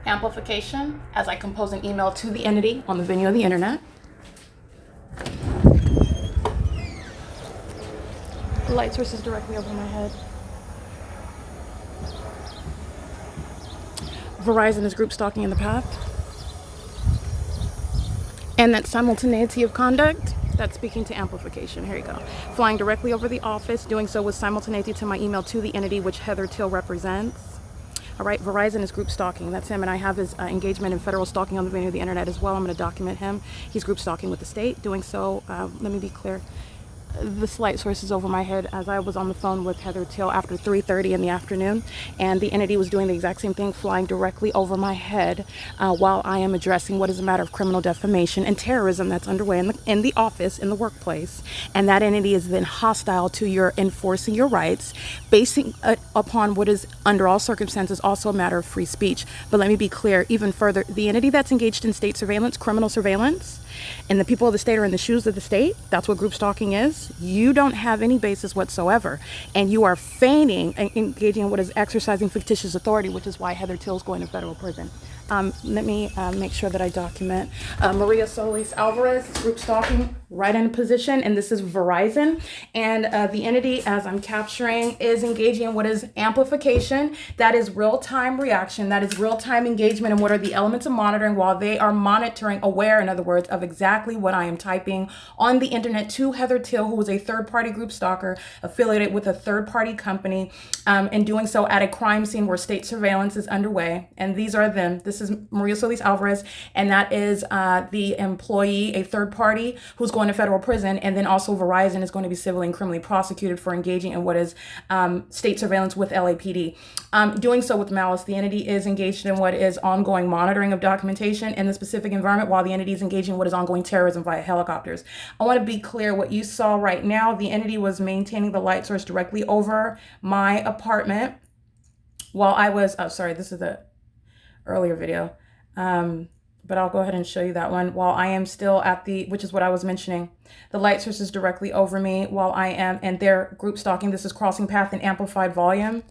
amplification as I compose an email to the entity on the venue of the internet. The light source is directly over my head. Verizon is group stalking in the path. And that simultaneity of conduct, that's speaking to amplification. Here you go. Flying directly over the office, doing so with simultaneity to my email to the entity which Heather Till represents. All right, Verizon is group stalking. That's him, and I have his engagement in federal stalking on the venue of the internet as well. I'm going to document him. He's group stalking with the state. Doing so, let me be clear. This light source is over my head as I was on the phone with Heather Till after 3:30 in the afternoon, and the entity was doing the exact same thing, flying directly over my head while I am addressing what is a matter of criminal defamation and terrorism that's underway in the office, in the workplace. And that entity is then hostile to your enforcing your rights, basing upon what is under all circumstances also a matter of free speech. But let me be clear even further. The entity that's engaged in state surveillance, criminal surveillance, and the people of the state are in the shoes of the state, that's what group stalking is. You don't have any basis whatsoever, and you are feigning and engaging in what is exercising fictitious authority, which is why Heather Till is going to federal prison. Let me make sure that I document. Maria Solis Alvarez is group stalking right in position, and this is Verizon. And the entity, as I'm capturing, is engaging in what is amplification. That is real-time reaction. That is real-time engagement, and what are the elements of monitoring while they are monitoring, aware, in other words, of exactly what I am typing on the internet to Heather Till, who is a third-party group stalker affiliated with a third-party company, and doing so at a crime scene where state surveillance is underway. And these are them. This is Maria Solis Alvarez, and that is the employee, a third party, who's going to federal prison. And then also Verizon is going to be civilly and criminally prosecuted for engaging in what is state surveillance with LAPD. Doing so with malice, the entity is engaged in what is ongoing monitoring of documentation in the specific environment, while the entity is engaging in what is ongoing terrorism via helicopters. I want to be clear, what you saw right now, the entity was maintaining the light source directly over my apartment while I was, oh, sorry, this is the earlier video, but I'll go ahead and show you that one. While I am still at the, which is what I was mentioning, the light source is directly over me while I am, and they're group stalking. This is crossing path in amplified volume.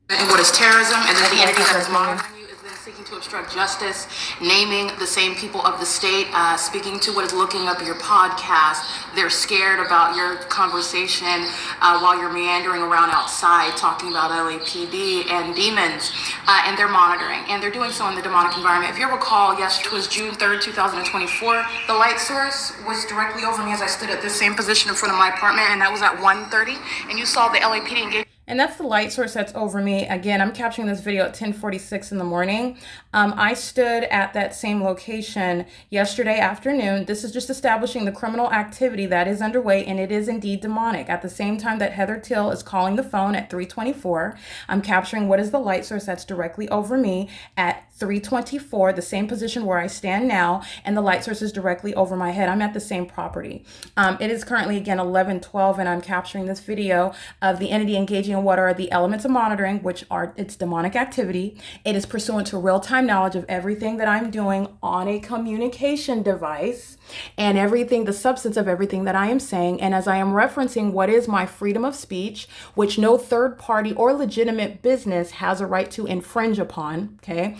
And what is terrorism, and then the entity that is monitoring you is then seeking to obstruct justice, naming the same people of the state, speaking to what is looking up your podcast. They're scared about your conversation while you're meandering around outside talking about LAPD and demons, and they're monitoring, and they're doing so in the demonic environment. If you recall, yes, it was June 3rd, 2024. The light source was directly over me as I stood at this same position in front of my apartment, and that was at 1:30, and you saw the LAPD engage. And that's the light source that's over me. Again, I'm capturing this video at 10:46 in the morning. I stood at that same location yesterday afternoon. This is just establishing the criminal activity that is underway, and it is indeed demonic. At the same time that Heather Till is calling the phone at 3:24, I'm capturing what is the light source that's directly over me at 3:24, the same position where I stand now, and the light source is directly over my head. I'm at the same property. It is currently, again, 11:12, and I'm capturing this video of the entity engaging in what are the elements of monitoring, which are its demonic activity. It is pursuant to real-time knowledge of everything that I'm doing on a communication device, and everything, the substance of everything that I am saying. And as I am referencing what is my freedom of speech, which no third party or legitimate business has a right to infringe upon, okay?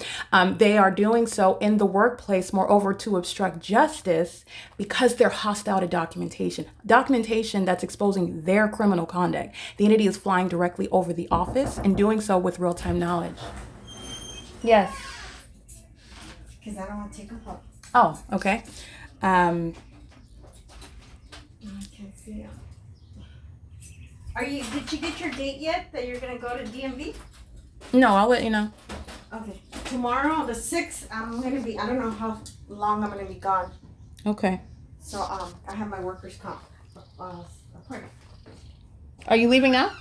They are doing so in the workplace, moreover, to obstruct justice because they're hostile to documentation. Documentation that's exposing their criminal conduct. The entity is flying directly over the office and doing so with real-time knowledge. Yes. Because I don't want to take them home. Oh, okay. I can't see it. Did you get your date yet that you're going to go to DMV? No, I'll let you know. Okay. Tomorrow, the 6th, I'm going to be, I don't know how long I'm going to be gone. Okay. So, I have my workers' comp appointment. Are you leaving now?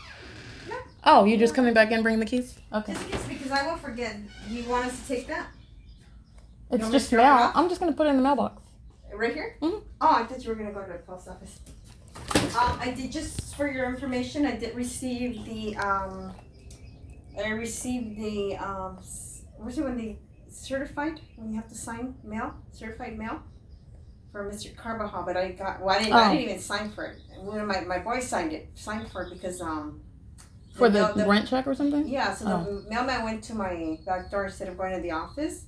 No. Oh, you're just coming back in, bringing the keys? Okay. Just because I will forget. Do you want us to take that? It's just mail. I'm just going to put it in the mailbox. Right here? Mm-hmm. Oh, I thought you were going to go to the post office. I did, just for your information, I did receive the, what's it when they certified, when you have to sign mail, certified mail for Mr. Carbajal, but I didn't even sign for it. And one of my boys signed for it because, For the rent check or something? Yeah, so the mailman went to my back door instead of going to the office.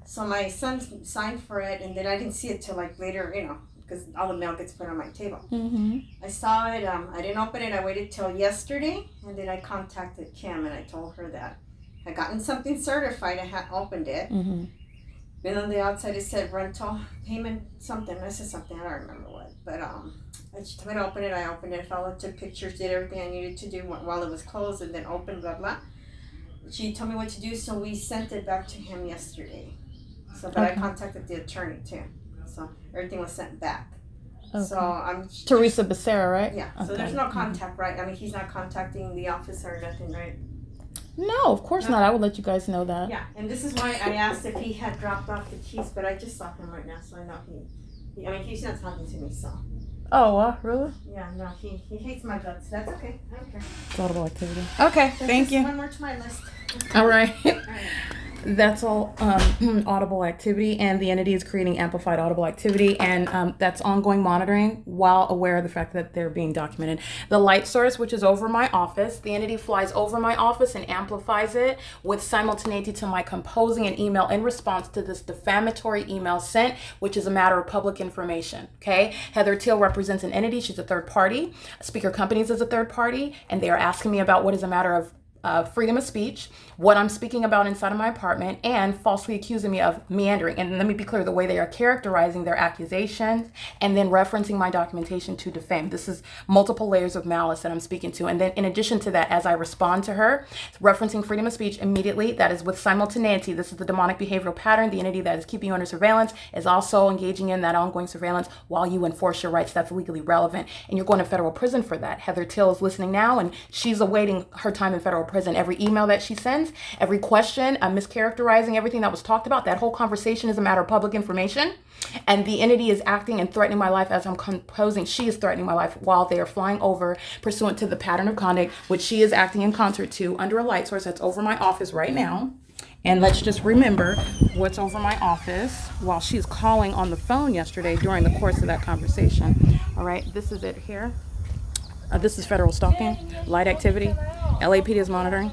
So my son signed for it, and then I didn't see it till like later, because all the mail gets put on my table. Mm-hmm. I saw it, I didn't open it, I waited till yesterday, and then I contacted Kim, and I told her that I gotten something certified, I had opened it. Mm-hmm. And on the outside it said rental payment something. I said something, I don't remember what. But she told me to open it. I opened it, followed, took pictures, did everything I needed to do while it was closed, and then opened, blah blah. She told me what to do, so we sent it back to him yesterday. So, but I contacted the attorney too. So everything was sent back. Okay. So I'm Teresa Becerra, right? Yeah. Okay. So there's no contact, right? I mean, he's not contacting the office or nothing, right? No, of course not. I would let you guys know that. Yeah, and this is why I asked if he had dropped off the keys, but I just saw him right now, so I know he's not talking to me, so. Oh, really? Yeah, no, he hates my guts. That's okay. I don't care. It's audible activity. Okay, thank you. One more to my list. All right. All right. That's all audible activity, and the entity is creating amplified audible activity, and that's ongoing monitoring while aware of the fact that they're being documented. The light source, which is over my office, the entity flies over my office and amplifies it with simultaneity to my composing an email in response to this defamatory email sent, which is a matter of public information. Okay, Heather Teal represents an entity. She's a third party. Speaker Companies is a third party, and they are asking me about what is a matter of freedom of speech, what I'm speaking about inside of my apartment, and falsely accusing me of meandering. And let me be clear, the way they are characterizing their accusations and then referencing my documentation to defame. This is multiple layers of malice that I'm speaking to. And then in addition to that, as I respond to her, referencing freedom of speech immediately, that is with simultaneity. This is the demonic behavioral pattern. The entity that is keeping you under surveillance is also engaging in that ongoing surveillance while you enforce your rights. That's legally relevant. And you're going to federal prison for that. Heather Till is listening now, and she's awaiting her time in federal prison. Every email that she sends, every question, mischaracterizing everything that was talked about, that whole conversation is a matter of public information. And the entity is acting and threatening my life as I'm composing. She is threatening my life while they are flying over pursuant to the pattern of conduct, which she is acting in concert to under a light source that's over my office right now. And let's just remember what's over my office while she's calling on the phone yesterday during the course of that conversation. All right, this is it here. This is federal stalking, light activity. LAPD is monitoring.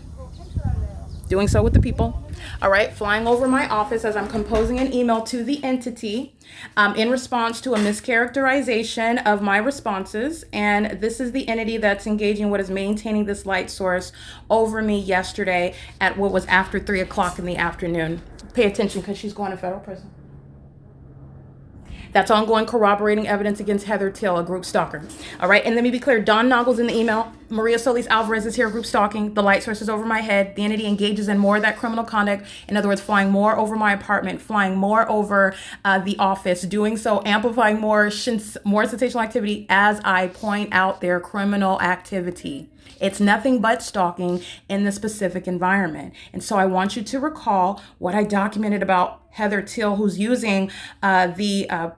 Doing so with the people. All right, flying over my office as I'm composing an email to the entity in response to a mischaracterization of my responses. And this is the entity that's engaging what is maintaining this light source over me yesterday at what was after 3 o'clock in the afternoon. Pay attention because she's going to federal prison. That's ongoing corroborating evidence against Heather Till, a group stalker. All right, and let me be clear, Don Noggles in the email. Maria Solis Alvarez is here, group stalking. The light source is over my head. The entity engages in more of that criminal conduct. In other words, flying more over my apartment, flying more over the office, doing so, amplifying more sensational activity as I point out their criminal activity. It's nothing but stalking in the specific environment. And so I want you to recall what I documented about Heather Till, who's using the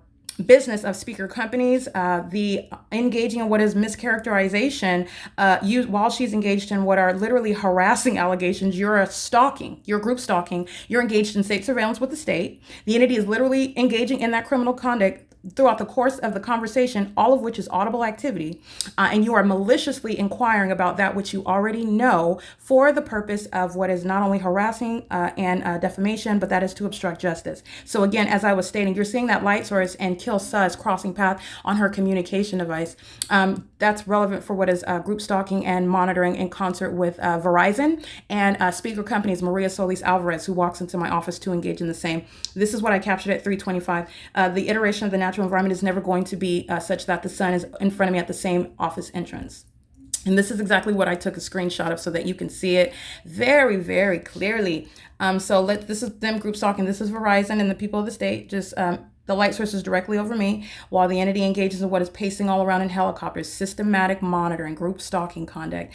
business of speaker companies, the engaging in what is mischaracterization, while she's engaged in what are literally harassing allegations. You're group stalking, you're engaged in state surveillance with the state. The entity is literally engaging in that criminal conduct throughout the course of the conversation, all of which is audible activity, and you are maliciously inquiring about that which you already know for the purpose of what is not only harassing and defamation, but that is to obstruct justice. So again, as I was stating, you're seeing that light source and Kill Sus crossing path on her communication device. That's relevant for what is group stalking and monitoring in concert with Verizon and speaker companies, Maria Solis Alvarez, who walks into my office to engage in the same. This is what I captured at 3:25. The iteration of the natural environment is never going to be such that the sun is in front of me at the same office entrance. And this is exactly what I took a screenshot of so that you can see it very, very clearly. This is them group stalking. This is Verizon and the people of the state. The light source is directly over me while the entity engages in what is pacing all around in helicopters, systematic monitoring, group stalking conduct.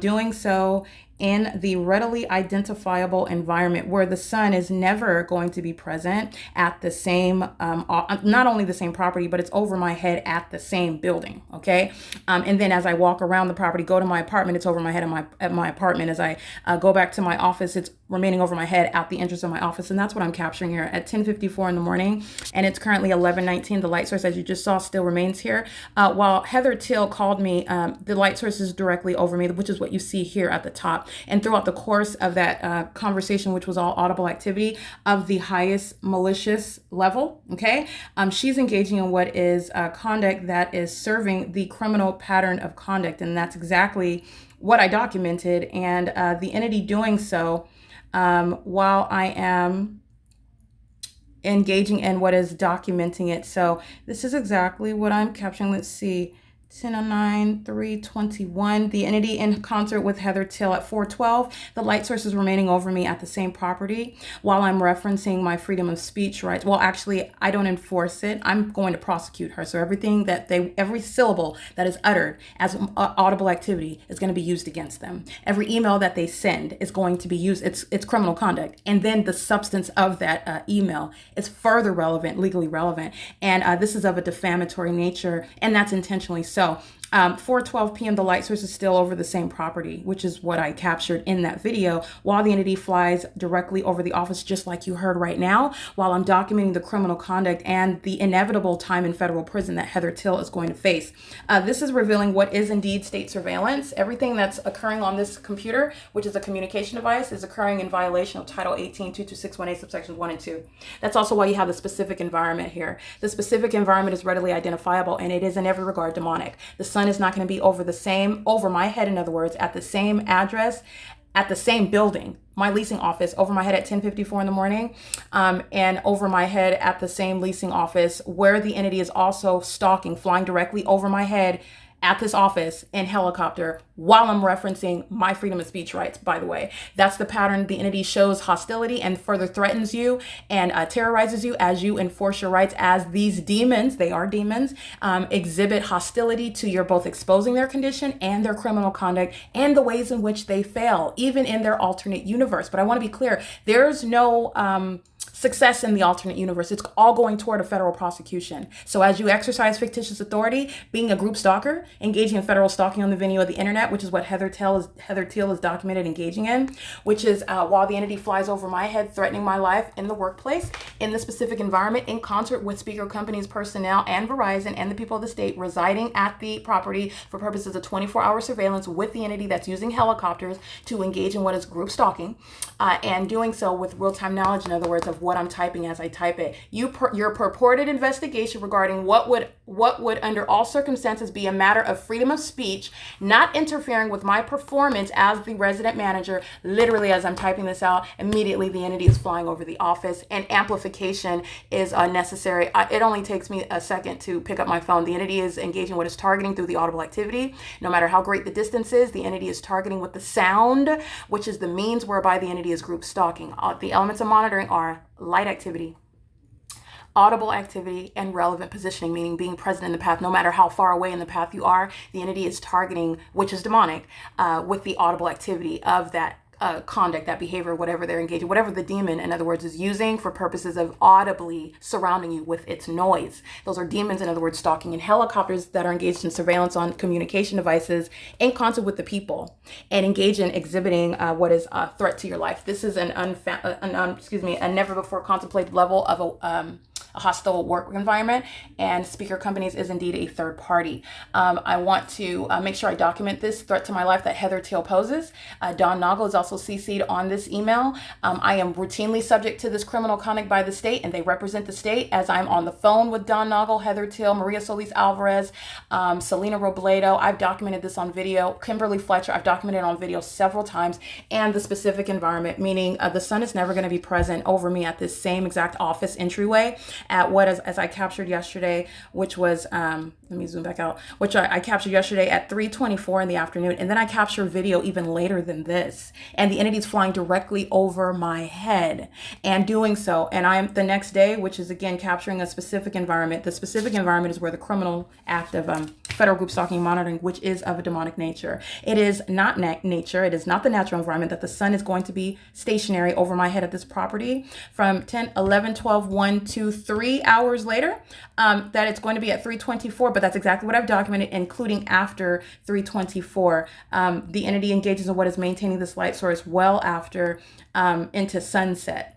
Doing so in the readily identifiable environment where the sun is never going to be present at the same, not only the same property, but it's over my head at the same building. Okay. And then as I walk around the property, go to my apartment, it's over my head at my apartment. As I go back to my office, it's remaining over my head at the entrance of my office. And that's what I'm capturing here at 10:54 in the morning. And it's currently 11:19. The light source, as you just saw, still remains here. While Heather Till called me, the light source is directly over me, which is what you see here at the top. And throughout the course of that conversation, which was all audible activity of the highest malicious level, okay, she's engaging in what is conduct that is serving the criminal pattern of conduct. And that's exactly what I documented. And the entity doing so while I am engaging in what is documenting it. So this is exactly what I'm capturing. Let's see. 10:09, 3:21. The entity in concert with Heather Till at 4:12. The light source is remaining over me at the same property while I'm referencing my freedom of speech rights. Well, actually, I don't enforce it. I'm going to prosecute her. So every syllable that is uttered as audible activity is going to be used against them. Every email that they send is going to be used. It's criminal conduct. And then the substance of that email is further relevant, legally relevant. And this is of a defamatory nature, and that's intentionally so. 4:12 p.m. the light source is still over the same property, which is what I captured in that video, while the entity flies directly over the office, just like you heard right now, while I'm documenting the criminal conduct and the inevitable time in federal prison that Heather Till is going to face. This is revealing what is indeed state surveillance. Everything that's occurring on this computer, which is a communication device, is occurring in violation of Title 18, 22618, subsections 1 and 2. That's also why you have the specific environment here. The specific environment is readily identifiable, and it is in every regard demonic. The sun is not going to be over my head, in other words, at the same address, at the same building, my leasing office, over my head at 10:54 in the morning, and over my head at the same leasing office where the entity is also stalking, flying directly over my head at this office in helicopter while I'm referencing my freedom of speech rights, by the way. That's the pattern. The entity shows hostility and further threatens you and terrorizes you as you enforce your rights, as these demons, they are demons, exhibit hostility to your both exposing their condition and their criminal conduct and the ways in which they fail, even in their alternate universe. But I want to be clear, there's no success in the alternate universe. It's all going toward a federal prosecution. So as you exercise fictitious authority, being a group stalker, engaging in federal stalking on the venue of the internet, which is what Heather Till is documented engaging in, which is while the entity flies over my head, threatening my life in the workplace, in the specific environment, in concert with speaker companies, personnel, and Verizon, and the people of the state residing at the property for purposes of 24-hour surveillance with the entity that's using helicopters to engage in what is group stalking, and doing so with real-time knowledge, in other words, of what I'm typing as I type it. Your purported investigation regarding what would under all circumstances be a matter of freedom of speech, not interfering with my performance as the resident manager. Literally, as I'm typing this out, immediately the entity is flying over the office, and amplification is necessary. It only takes me a second to pick up my phone. The entity is engaging what is targeting through the audible activity. No matter how great the distance is, the entity is targeting with the sound, which is the means whereby the entity is group stalking. The elements of monitoring are light activity, audible activity, and relevant positioning, meaning being present in the path. No matter how far away in the path you are, the entity is targeting, which is demonic, with the audible activity of that conduct, that behavior, whatever they're engaging, whatever the demon, in other words, is using for purposes of audibly surrounding you with its noise. Those are demons, in other words, stalking, and helicopters that are engaged in surveillance on communication devices in concert with the people and engage in exhibiting what is a threat to your life. This is a never before contemplated level of a hostile work environment, and speaker companies is indeed a third party. I want to make sure I document this threat to my life that Heather Till poses. Don Noggle is also CC'd on this email. I am routinely subject to this criminal conduct by the state, and they represent the state as I'm on the phone with Don Noggle, Heather Till, Maria Solis Alvarez, Selena Robledo. I've documented this on video. Kimberly Fletcher, I've documented it on video several times, and the specific environment, meaning the sun is never going to be present over me at this same exact office entryway at what as I captured yesterday, which was, let me zoom back out, which I captured yesterday at 3:24 in the afternoon. And then I captured video even later than this. And the entity's flying directly over my head and doing so. And I'm the next day, which is again capturing a specific environment. The specific environment is where the criminal act of federal group stalking monitoring, which is of a demonic nature. It is not nature. It is not the natural environment that the sun is going to be stationary over my head at this property from 10, 11, 12, 1, 2, 3 hours later, that it's going to be at 3:24, but that's exactly what I've documented, including after 3:24. The entity engages in what is maintaining this light source well after into sunset,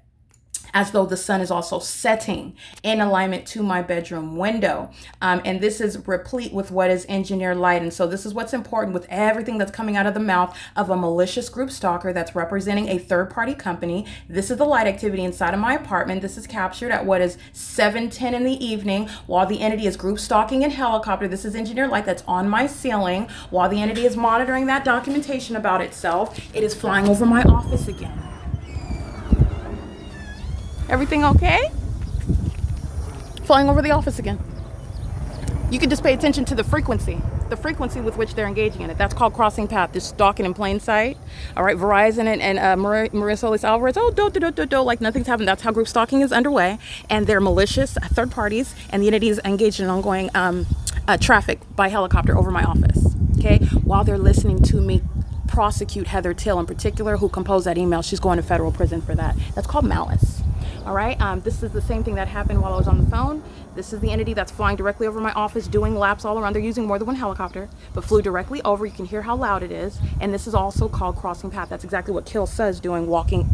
as though the sun is also setting in alignment to my bedroom window. And this is replete with what is engineered light. And so this is what's important with everything that's coming out of the mouth of a malicious group stalker that's representing a third-party company. This is the light activity inside of my apartment. This is captured at what is 7:10 in the evening while the entity is group stalking in helicopter. This is engineered light that's on my ceiling while the entity is monitoring that documentation about itself. It is flying over my office again. Everything okay? Flying over the office again. You can just pay attention to the frequency with which they're engaging in it. That's called crossing path. They're stalking in plain sight. All right, Verizon and Maria Solis Alvarez, like nothing's happened. That's how group stalking is underway. And they're malicious third parties, and the entity is engaged in ongoing traffic by helicopter over my office, okay? While they're listening to me prosecute Heather Till in particular, who composed that email. She's going to federal prison for that. That's called malice. All right. This is the same thing that happened while I was on the phone. This is the entity that's flying directly over my office, doing laps all around. They're using more than one helicopter, but flew directly over. You can hear how loud it is. And this is also called crossing path. That's exactly what Kilsa is doing, walking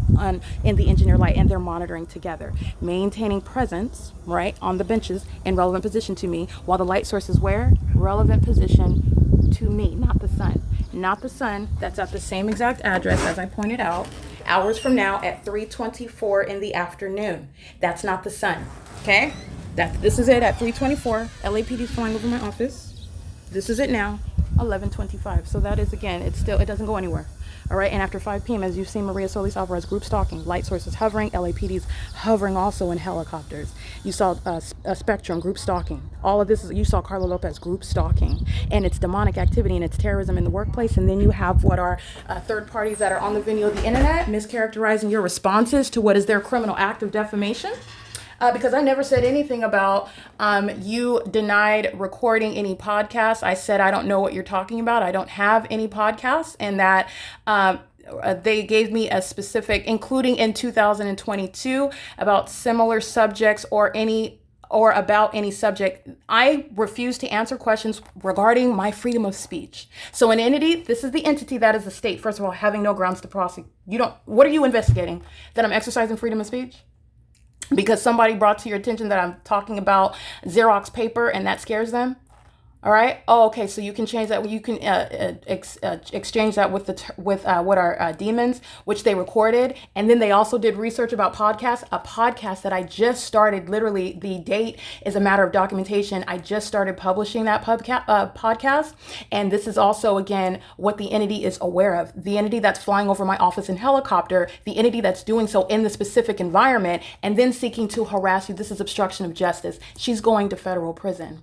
in the engineer light, and they're monitoring together, maintaining presence, right, on the benches in relevant position to me, while the light source is where? Relevant position to me, not the sun. Not the sun. That's at the same exact address as I pointed out, hours from now at 3:24 in the afternoon. That's not the sun, okay? This is it at 3:24. LAPD is flying over my office. This is it now, 11:25. So that is, again, it doesn't go anywhere. All right, and after 5 p.m., as you've seen Maria Solis Alvarez group stalking, light sources hovering, LAPD's hovering also in helicopters. You saw Spectrum group stalking. All of this you saw Carla Lopez group stalking, and it's demonic activity and it's terrorism in the workplace. And then you have what are third parties that are on the video of the internet mischaracterizing your responses to what is their criminal act of defamation. Because I never said anything about you denied recording any podcasts. I said, I don't know what you're talking about. I don't have any podcasts, and that they gave me a specific, including in 2022, about similar subjects or about any subject. I refuse to answer questions regarding my freedom of speech. So an entity, this is the entity that is the state, first of all, having no grounds to prosecute. What are you investigating? That I'm exercising freedom of speech? Because somebody brought to your attention that I'm talking about Xerox paper and that scares them? All right. Oh, okay. So you can change that. You can exchange that with what are demons, which they recorded, and then they also did research about podcasts. A podcast that I just started. Literally, the date is a matter of documentation. I just started publishing that podcast, and this is also again what the entity is aware of. The entity that's flying over my office in helicopter. The entity that's doing so in the specific environment, and then seeking to harass you. This is obstruction of justice. She's going to federal prison.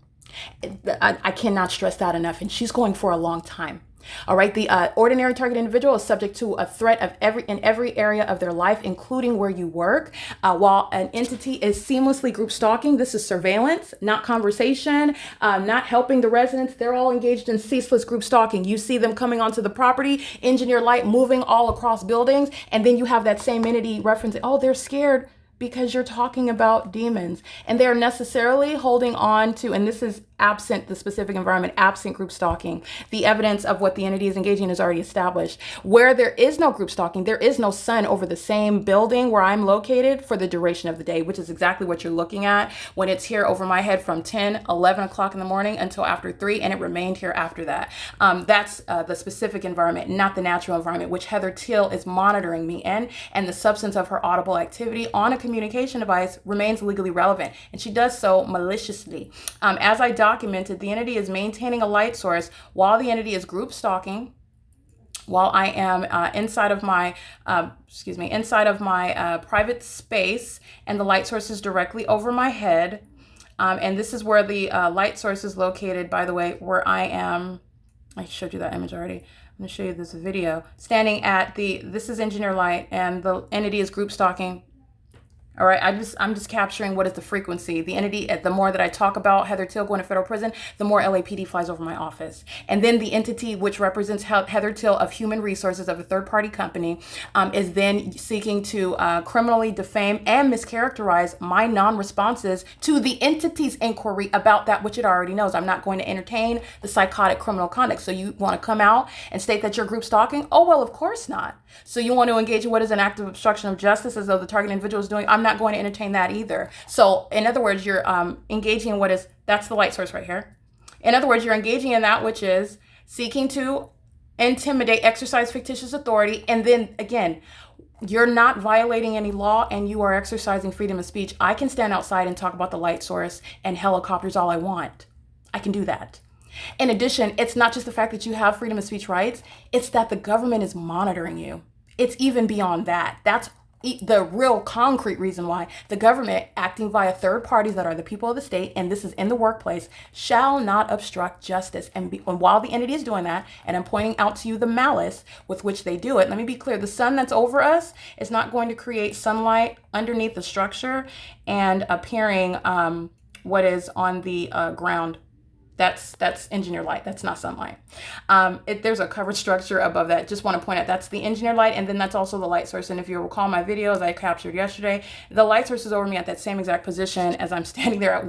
I cannot stress that enough, and she's going for a long time. All right, the ordinary target individual is subject to a threat in every area of their life, including where you work. While an entity is seamlessly group stalking, this is surveillance, not conversation, not helping the residents. They're all engaged in ceaseless group stalking. You see them coming onto the property, engineer light, moving all across buildings, and then you have that same entity referencing, oh, they're scared because you're talking about demons, and they're necessarily holding on to, and this is absent the specific environment, absent group stalking. The evidence of what the entity is engaging is already established. Where there is no group stalking, there is no sun over the same building where I'm located for the duration of the day, which is exactly what you're looking at when it's here over my head from 10, 11 o'clock in the morning until after 3, and it remained here after that. That's the specific environment, not the natural environment, which Heather Till is monitoring me in, and the substance of her audible activity on a communication device remains legally relevant, and she does so maliciously. As I documented, the entity is maintaining a light source while the entity is group stalking while I am inside of my private space, and the light source is directly over my head. And this is where the light source is located, by the way, where I am. I showed you that image already. I'm going to show you this video. Standing at this is engineer light, and the entity is group stalking. All right, I'm just capturing what is the frequency. The entity, the more that I talk about Heather Till going to federal prison, the more LAPD flies over my office. And then the entity which represents Heather Till of Human Resources of a third-party company is then seeking to criminally defame and mischaracterize my non-responses to the entity's inquiry about that which it already knows. I'm not going to entertain the psychotic criminal conduct. So you want to come out and state that you're group stalking? Oh, well, of course not. So you want to engage in what is an act of obstruction of justice as though the target individual is doing? I'm not going to entertain that either. So in other words, you're engaging in that's the light source right here. In other words, you're engaging in that which is seeking to intimidate, exercise fictitious authority. And then again, you're not violating any law and you are exercising freedom of speech. I can stand outside and talk about the light source and helicopters all I want. I can do that. In addition, it's not just the fact that you have freedom of speech rights, it's that the government is monitoring you. It's even beyond that. That's the real concrete reason why the government, acting via third parties that are the people of the state, and this is in the workplace, shall not obstruct justice. And while the entity is doing that, and I'm pointing out to you the malice with which they do it, let me be clear. The sun that's over us is not going to create sunlight underneath the structure and appearing what is on the ground. That's engineer light. That's not sunlight. There's a covered structure above that. Just want to point out that's the engineer light, and then that's also the light source. And if you recall my videos I captured yesterday, the light source is over me at that same exact position as I'm standing there at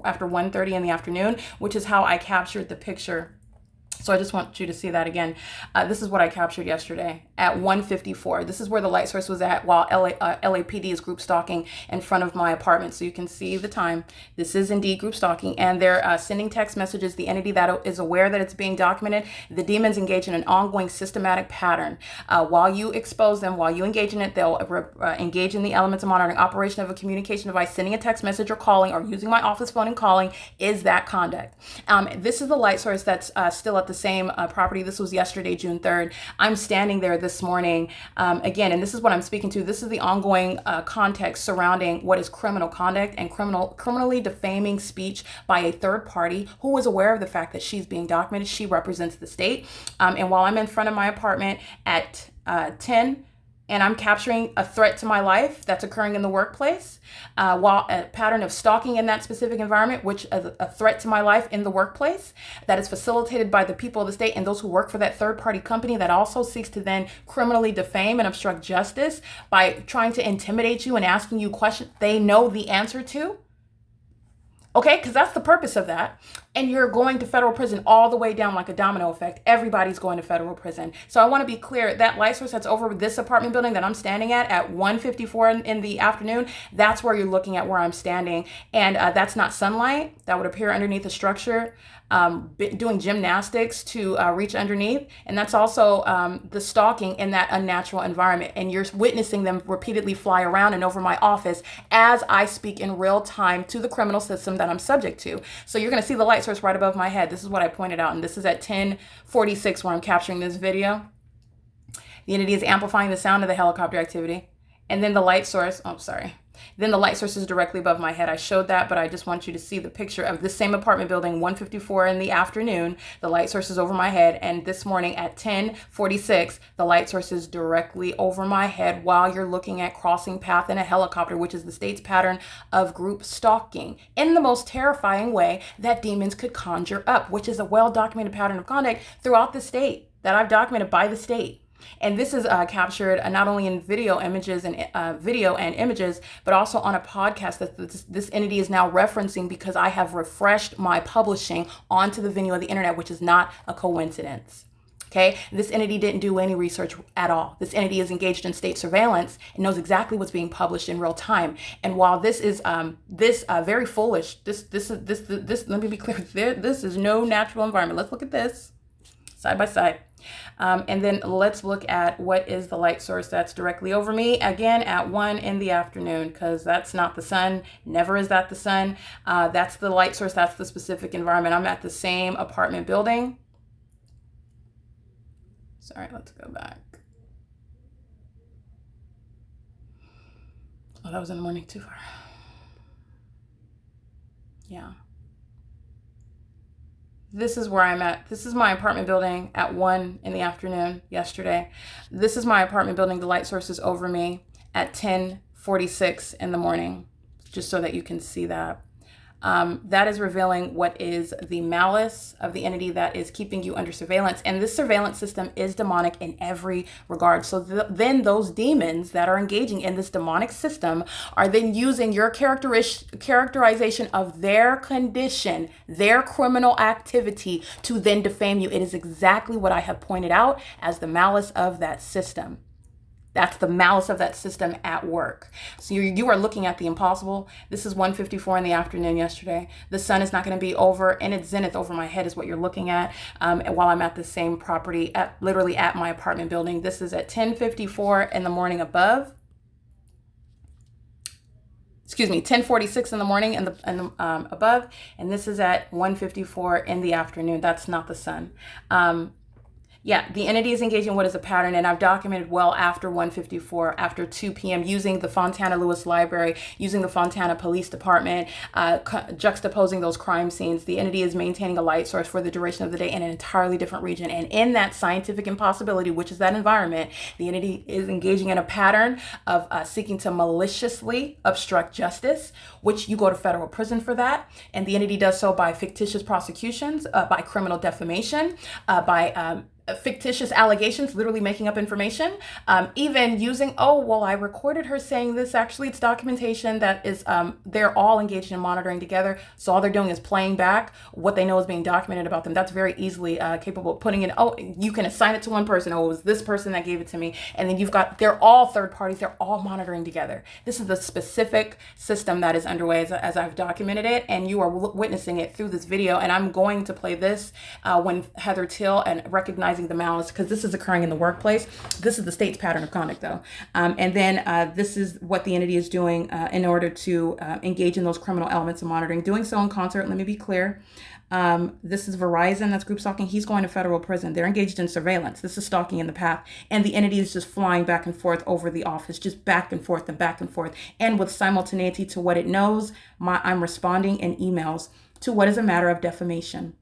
after 1:30 in the afternoon, which is how I captured the picture. So I just want you to see that again. This is what I captured yesterday at 1:54. This is where the light source was at while LAPD is group stalking in front of my apartment. So you can see the time. This is indeed group stalking, and they're sending text messages. The entity that is aware that it's being documented, the demons engage in an ongoing systematic pattern. While you expose them, while you engage in it, they'll engage in the elements of monitoring. Operation of a communication device, sending a text message or calling, or using my office phone and calling is that conduct. This is the light source that's still at the same property. This was yesterday, June 3rd. I'm standing there this morning again, and this is what I'm speaking to. This is the ongoing context surrounding what is criminal conduct and criminally defaming speech by a third party who is aware of the fact that she's being documented. She represents the state. And while I'm in front of my apartment at 10, and I'm capturing a threat to my life that's occurring in the workplace, while a pattern of stalking in that specific environment, which is a threat to my life in the workplace, that is facilitated by the people of the state and those who work for that third-party company that also seeks to then criminally defame and obstruct justice by trying to intimidate you and asking you questions they know the answer to. Okay, because that's the purpose of that. And you're going to federal prison all the way down like a domino effect. Everybody's going to federal prison. So I want to be clear, that light source that's over this apartment building that I'm standing at 1:54 in the afternoon, that's where you're looking at where I'm standing. And that's not sunlight that would appear underneath the structure, doing gymnastics to reach underneath. And that's also the stalking in that unnatural environment. And you're witnessing them repeatedly fly around and over my office as I speak in real time to the criminal system that I'm subject to. So you're going to see the light source right above my head. This is what I pointed out. And this is at 10:46 where I'm capturing this video. The entity is amplifying the sound of the helicopter activity. And then the light source, then the light source is directly above my head. I showed that, but I just want you to see the picture of this same apartment building, 1:54 in the afternoon. The light source is over my head. And this morning at 10:46, the light source is directly over my head while you're looking at crossing path in a helicopter, which is the state's pattern of group stalking in the most terrifying way that demons could conjure up, which is a well-documented pattern of conduct throughout the state that I've documented by the state. And this is captured not only in video and images, but also on a podcast that this entity is now referencing because I have refreshed my publishing onto the venue of the internet, which is not a coincidence. Okay, this entity didn't do any research at all. This entity is engaged in state surveillance and knows exactly what's being published in real time. And while this is very foolish, this let me be clear, this is no natural environment. Let's look at this side by side. And then let's look at what is the light source that's directly over me, again at 1 in the afternoon, because that's not the sun. Never is that the sun. That's the light source. That's the specific environment. I'm at the same apartment building. Sorry, let's go back. Oh, that was in the morning, too far. Yeah. This is where I'm at. This is my apartment building at 1 in the afternoon yesterday. This is my apartment building. The light source is over me at 10:46 in the morning, just so that you can see that. That is revealing what is the malice of the entity that is keeping you under surveillance. And this surveillance system is demonic in every regard. So then those demons that are engaging in this demonic system are then using your characterization of their condition, their criminal activity, to then defame you. It is exactly what I have pointed out as the malice of that system. That's the malice of that system at work. So you are looking at the impossible. This is 1:54 in the afternoon yesterday. The sun is not going to be over, and its zenith over my head is what you're looking at. While I'm at the same property, literally at my apartment building. This is at 10:54 in the morning above. Excuse me, 10:46 in the morning and above, and this is at 1:54 in the afternoon. That's not the sun. Yeah, the entity is engaging what is a pattern, and I've documented well after 1:54, after 2 p.m., using the Fontana Lewis Library, using the Fontana Police Department, juxtaposing those crime scenes. The entity is maintaining a light source for the duration of the day in an entirely different region. And in that scientific impossibility, which is that environment, the entity is engaging in a pattern of seeking to maliciously obstruct justice, which you go to federal prison for that. And the entity does so by fictitious prosecutions, by criminal defamation, by fictitious allegations, literally making up information, even using, I recorded her saying this. Actually, it's documentation that is, they're all engaged in monitoring together. So all they're doing is playing back what they know is being documented about them. That's very easily capable of putting in, you can assign it to one person. It was this person that gave it to me. And then they're all third parties. They're all monitoring together. This is the specific system that is underway as I've documented it. And you are witnessing it through this video. And I'm going to play this when Heather Till and recognizing the malice, because this is occurring in the workplace. This is the state's pattern of conduct, though. And then this is what the entity is doing in order to engage in those criminal elements of monitoring. Doing so in concert, let me be clear. This is Verizon, that's group stalking. He's going to federal prison. They're engaged in surveillance. This is stalking in the path. And the entity is just flying back and forth over the office, just back and forth and back and forth. And with simultaneity to what it knows, I'm responding in emails to what is a matter of defamation.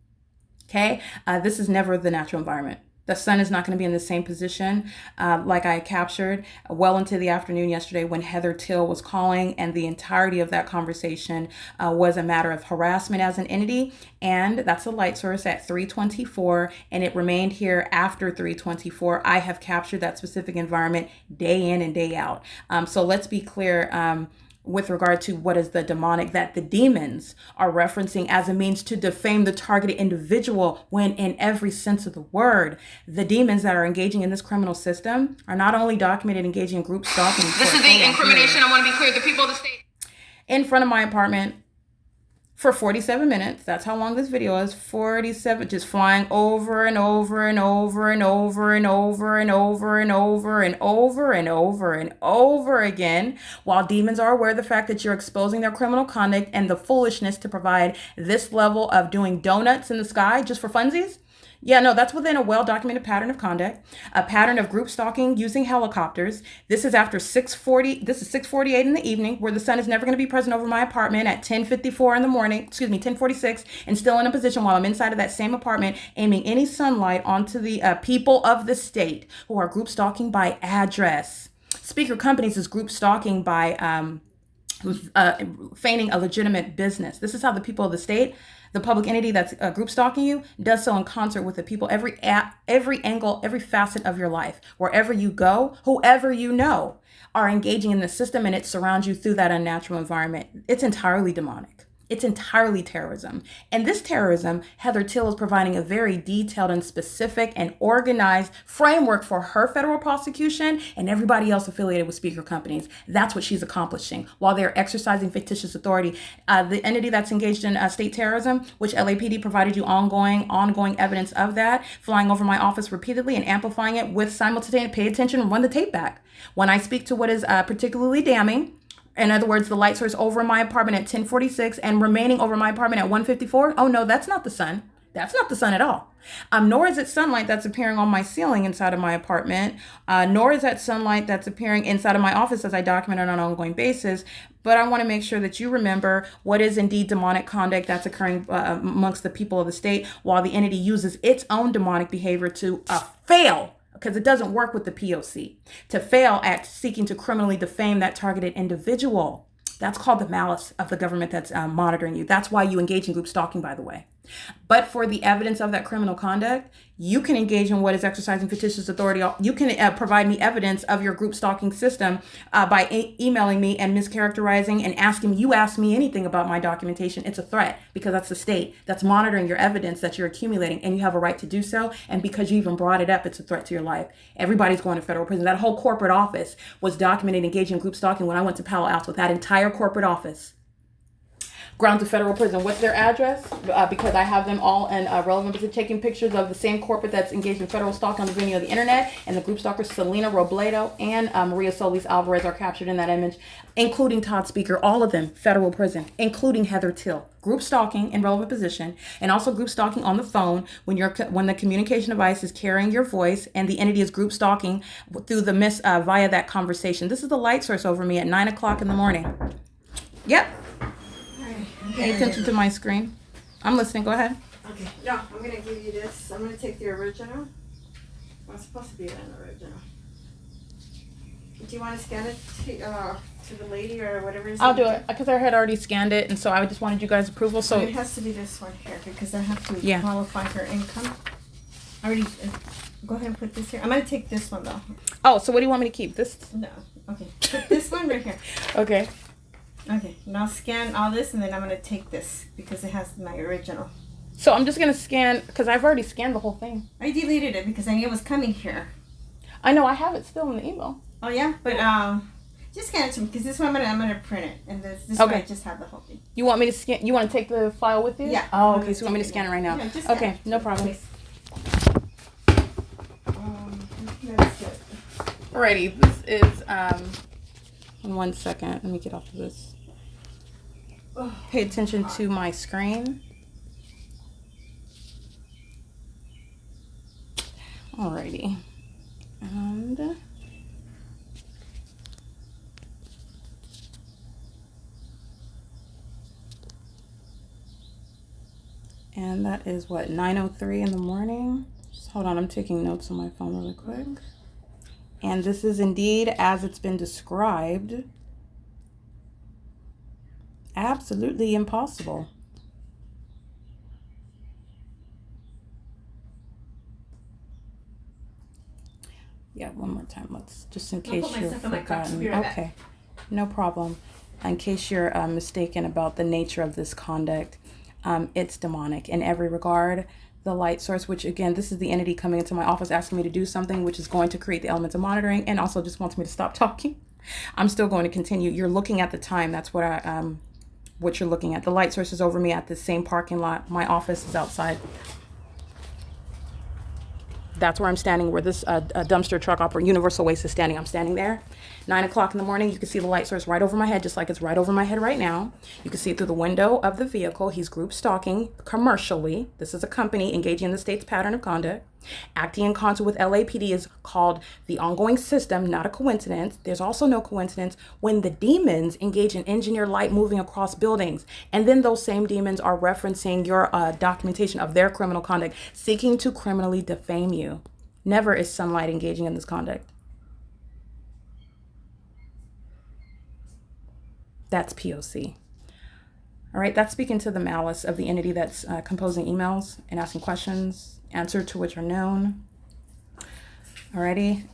Okay, this is never the natural environment. The sun is not going to be in the same position like I captured well into the afternoon yesterday when Heather Till was calling, and the entirety of that conversation was a matter of harassment as an entity. And that's a light source at 3:24, and it remained here after 3:24. I have captured that specific environment day in and day out. So let's be clear. With regard to what is the demonic that the demons are referencing as a means to defame the targeted individual, when in every sense of the word, the demons that are engaging in this criminal system are not only documented engaging in group stalking. This is the incrimination. I want to be clear. The people of the state. In front of my apartment for 47 minutes. That's how long this video is. 47, just flying over and over and over and over and over and over and over and over and over and over again, while demons are aware of the fact that you're exposing their criminal conduct and the foolishness to provide this level of doing donuts in the sky just for funsies. Yeah, no, that's within a well-documented pattern of conduct, a pattern of group stalking using helicopters. This is after 6:40. This is 6:48 in the evening, where the sun is never going to be present over my apartment at 10:54 in the morning, 10:46, and still in a position while I'm inside of that same apartment, aiming any sunlight onto the people of the state who are group stalking by address. Speaker Companies is group stalking by feigning a legitimate business. This is how the people of the state, the public entity that's group stalking you, does so in concert with the people, every angle, every facet of your life. Wherever you go, whoever you know are engaging in the system, and it surrounds you through that unnatural environment. It's entirely demonic. It's entirely terrorism. And this terrorism, Heather Till is providing a very detailed and specific and organized framework for her federal prosecution and everybody else affiliated with speaker companies. That's what she's accomplishing while they're exercising fictitious authority. The entity that's engaged in state terrorism, which LAPD provided you ongoing evidence of that, flying over my office repeatedly and amplifying it with simultaneous, pay attention and run the tape back. When I speak to what is particularly damning, in other words, the light source over my apartment at 10:46 and remaining over my apartment at 1:54. Oh no, that's not the sun. That's not the sun at all. Nor is it sunlight that's appearing on my ceiling inside of my apartment, nor is that sunlight that's appearing inside of my office as I document on an ongoing basis. But I want to make sure that you remember what is indeed demonic conduct that's occurring amongst the people of the state, while the entity uses its own demonic behavior to fail, because it doesn't work with the P.O.C., to fail at seeking to criminally defame that targeted individual. That's called the malice of the government that's monitoring you. That's why you engage in group stalking, by the way. But for the evidence of that criminal conduct, you can engage in what is exercising fictitious authority. You can provide me evidence of your group stalking system by emailing me and mischaracterizing and asking, you ask me anything about my documentation. It's a threat, because that's the state that's monitoring your evidence that you're accumulating, and you have a right to do so. And because you even brought it up, it's a threat to your life. Everybody's going to federal prison. That whole corporate office was documented engaging in group stalking when I went to Palo Alto. That entire corporate office. Grounds of federal prison. What's their address? Because I have them all in relevant position, taking pictures of the same corporate that's engaged in federal stalking on the venue of the internet. And the group stalkers, Selena Robledo and Maria Solis Alvarez, are captured in that image, including Todd Speaker, all of them federal prison, including Heather Till. Group stalking in relevant position, and also group stalking on the phone when the communication device is carrying your voice and the entity is group stalking through the via that conversation. This is the light source over me at 9 o'clock in the morning. Yep. Pay attention to my screen. I'm listening. Go ahead. Okay. No, I'm going to give you this. I'm going to take the original. Well, it's supposed to be an original. Do you want to scan it to the lady or whatever it is? I'll do it because I had already scanned it, and so I just wanted you guys' approval. So it has to be this one here because I have to qualify her income. I already go ahead and put this here. I'm going to take this one though. Oh, so what do you want me to keep? This? No. Okay. Put this one right here. Okay. Okay, now scan all this, and then I'm going to take this because it has my original. So I'm just going to scan, because I've already scanned the whole thing. I deleted it because I knew it was coming here. I know, I have it still in the email. Oh, yeah? But just scan it to me because this one I'm gonna print it. And this one I just have the whole thing. You want me to scan, you want to take the file with you? Yeah. Oh, okay, so you want me to scan it right now? Yeah, just okay, no problem. That's it. Alrighty, this is, in 1 second, let me get off of this. Pay attention to my screen. Alrighty. And that is what, 9:03 in the morning? Just hold on, I'm taking notes on my phone really quick. And this is indeed as it's been described. Absolutely impossible. Yeah, one more time. Let's just in case you're forgotten. Okay, no problem. In case you're mistaken about the nature of this conduct, it's demonic in every regard. The light source, which again, this is the entity coming into my office asking me to do something, which is going to create the elements of monitoring, and also just wants me to stop talking. I'm still going to continue. You're looking at the time. That's what what you're looking at. The light source is over me at the same parking lot. My office is outside. That's where I'm standing, where this dumpster truck operator, Universal Waste, is standing. I'm standing there. 9 o'clock in the morning, you can see the light source right over my head, just like it's right over my head right now. You can see it through the window of the vehicle. He's group stalking commercially. This is a company engaging in the state's pattern of conduct. Acting in concert with LAPD is called the ongoing system, not a coincidence. There's also no coincidence when the demons engage in engineered light moving across buildings. And then those same demons are referencing your documentation of their criminal conduct, seeking to criminally defame you. Never is sunlight engaging in this conduct. That's P.O.C. All right, that's speaking to the malice of the entity that's composing emails and asking questions, answer to which are known. Alrighty,